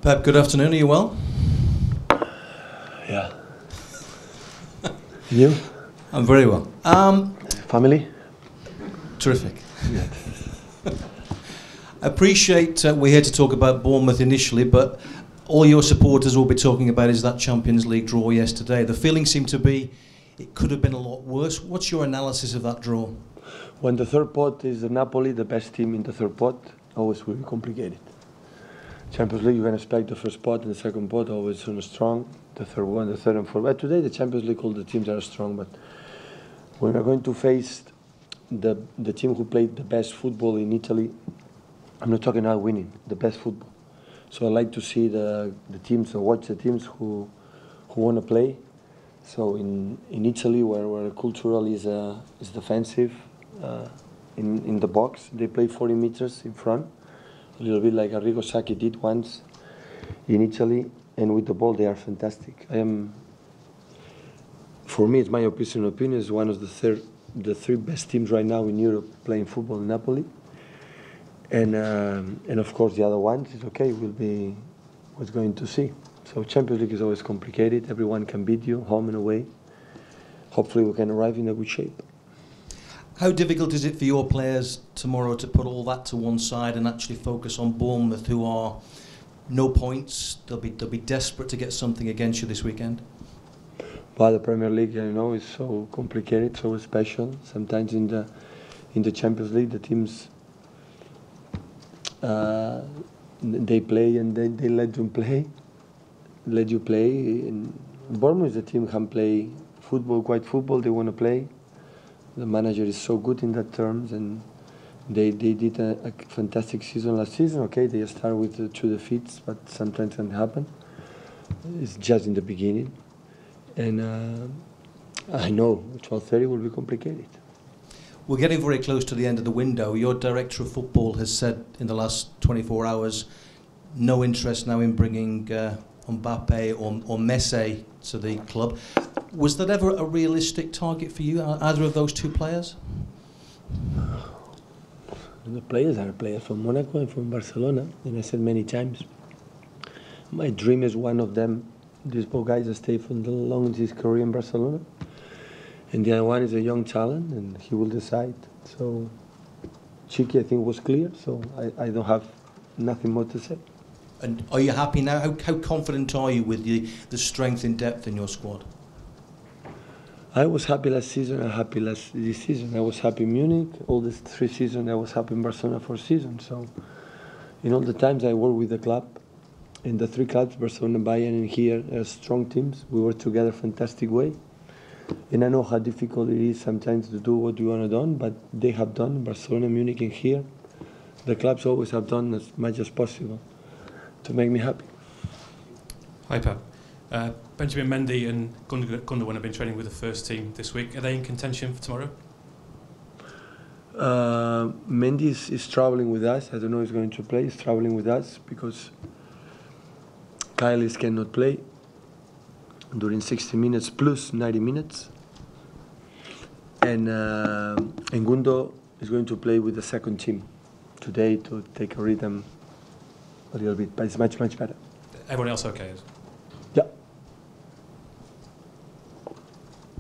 Pep, good afternoon. Are you well? Yeah. You? I'm very well. Family? Terrific. Yeah. I appreciate we're here to talk about Bournemouth initially, but all your supporters will be talking about is that Champions League draw yesterday. The feeling seemed to be it could have been a lot worse. What's your analysis of that draw? When the third pot is the Napoli, the best team in the third pot, always will be complicated. Champions League, you can expect the first pot and the second pot always strong. The third one, the third and fourth. But today the Champions League, all the teams are strong. But when we're going to face the team who played the best football in Italy, I'm not talking about winning, the best football. So I like to see the teams, or watch the teams who want to play. So in Italy, where cultural is defensive, in the box, they play 40 meters in front, a little bit like Arrigo Sacchi did once in Italy, and with the ball they are fantastic. For me, it's my personal opinion, is one of the three best teams right now in Europe playing football in Napoli. And of course the other ones is okay, we'll be what's going to see. So Champions League is always complicated, everyone can beat you, home and away. Hopefully we can arrive in a good shape. How difficult is it for your players tomorrow to put all that to one side and actually focus on Bournemouth, who are no points? They'll be desperate to get something against you this weekend. Well, the Premier League, you know, is so complicated, so special. Sometimes in the Champions League, the teams they play and they let you play. And Bournemouth is a team who can play football, quite football. They want to play. The manager is so good in that terms, and they did a fantastic season last season. Okay, they start with 2 defeats, but sometimes can happen. It's just in the beginning, and I know 12:30 will be complicated. We're getting very close to the end of the window. Your director of football has said in the last 24 hours, no interest now in bringing Mbappe or Messi to the club. Was that ever a realistic target for you, either of those two players? The players are players from Monaco and from Barcelona, and I said many times, my dream is one of them. These both guys stay for the long his career in Barcelona. And the other one is a young talent, and he will decide. So, Chiqui, I think, was clear, so I don't have nothing more to say. And are you happy now? How confident are you with the strength and depth in your squad? I was happy last season, I'm happy this season. I was happy in Munich, all these 3 seasons, I was happy in Barcelona 4 seasons. So, in all the times I worked with the club, in the 3 clubs, Barcelona, Bayern, and here, are strong teams. We work together fantastic way. And I know how difficult it is sometimes to do what you want to do, but they have done, Barcelona, Munich, and here. The clubs always have done as much as possible to make me happy. Hi Pep. Benjamin Mendy and Gundogan have been training with the first team this week. Are they in contention for tomorrow? Mendy is traveling with us. I don't know if he's going to play. He's traveling with us because Kyle cannot play during 60 minutes plus 90 minutes. And Gundo is going to play with the second team today to take a rhythm a little bit, but it's much better. Everyone else okay? Yeah.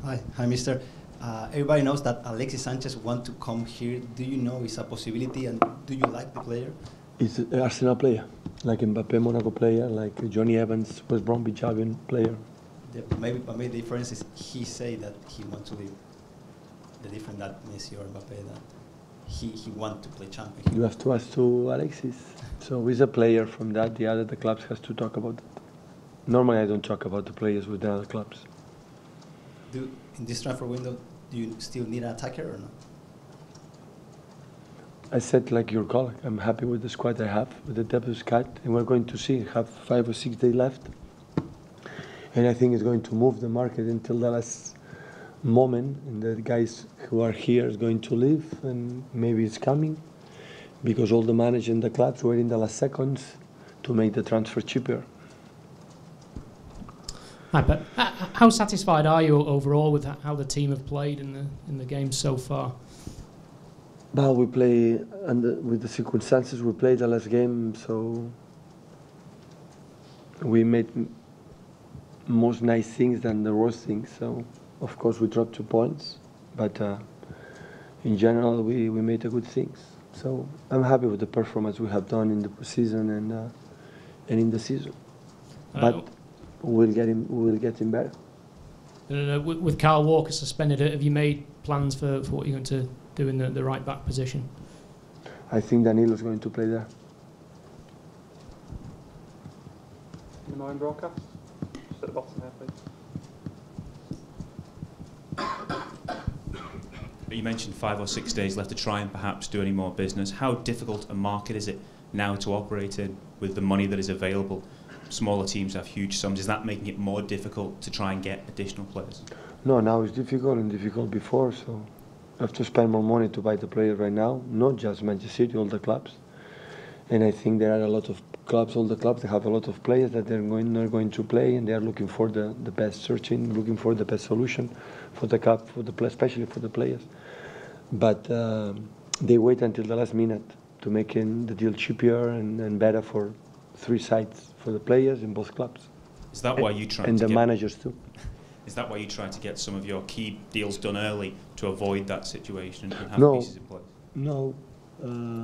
Hi, Mister. Everybody knows that Alexis Sanchez wants to come here. Do you know it's a possibility, and do you like the player? He's an Arsenal player, like Mbappe, Monaco player, like Johnny Evans, West Bromwich Albion player. Maybe the difference is he say that he wants to leave. The difference that Messi or Mbappe, that he want to play champion. You have to ask to Alexis. So he's a player from that. The clubs has to talk about that. Normally I don't talk about the players with the other clubs. In this transfer window, do you still need an attacker or not? I said like your colleague, I'm happy with the squad I have, with the depth of squad, and we're going to see, have 5 or 6 days left. And I think it's going to move the market until the last moment, and the guys who are here is going to leave, and maybe it's coming, because all the managers and the clubs were in the last seconds to make the transfer cheaper. Hi, Pep. How satisfied are you overall with how the team have played in the game so far? Well, we play with the circumstances. We played the last game, so we made most nice things than the worst things. So, of course, we dropped 2 points, but in general, we made the good things. So I'm happy with the performance we have done in the season and in the season. But we'll get him better. With Kyle Walker suspended, have you made plans for what you're going to do in the right back position? I think Danilo's going to play there. In the morning broadcast, just at the bottom here, please. You mentioned 5 or 6 days left to try and perhaps do any more business. How difficult a market is it now to operate in with the money that is available? Smaller teams have huge sums. Is that making it more difficult to try and get additional players? No, now it's difficult and difficult before, so you have to spend more money to buy the players right now, not just Manchester City, all the clubs. And I think there are a lot of clubs, all the clubs, they have a lot of players that they're not going to play, and they are looking for the best searching, looking for the best solution for the club, especially for the players. But they wait until the last minute to make the deal cheaper and better for 3 sides, for the players in both clubs. Is that why you try and the managers too? Is that why you try to get some of your key deals done early to avoid that situation and have pieces in place? No,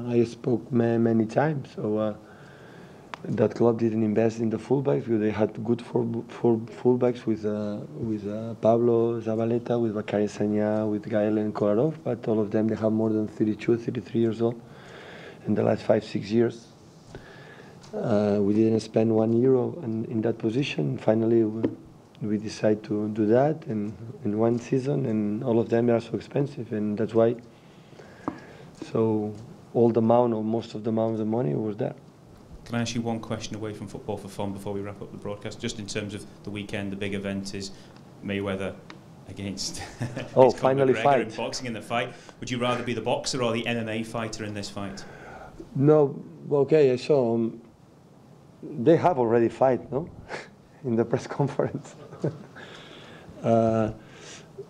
I spoke many times. So that club didn't invest in the fullbacks. They had good fullbacks with Pablo Zabaleta, with Bakary Sagna, with Gael and Kolarov, but all of them, they have more than 32, 33 years old in the last 5-6 years. We didn't spend €1 in that position. Finally, we decided to do that in 1 season, and all of them are so expensive, and that's why. So all the amount, or most of the amount of the money was there. Can I ask you one question away from football for fun before we wrap up the broadcast? Just in terms of the weekend, the big event is Mayweather against finally McGregor fight. in boxing in the fight. Would you rather be the boxer or the MMA fighter in this fight? No, okay, I saw they have already fight, no? In the press conference.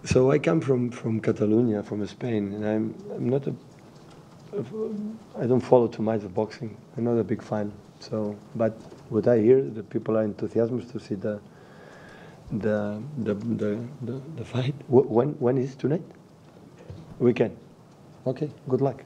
So I come from Catalonia, from Spain, and I'm not I don't follow too much of boxing. I'm not a big fan. So, but what I hear, the people are enthusiastic to see the fight. When is it tonight? Weekend. Okay, good luck.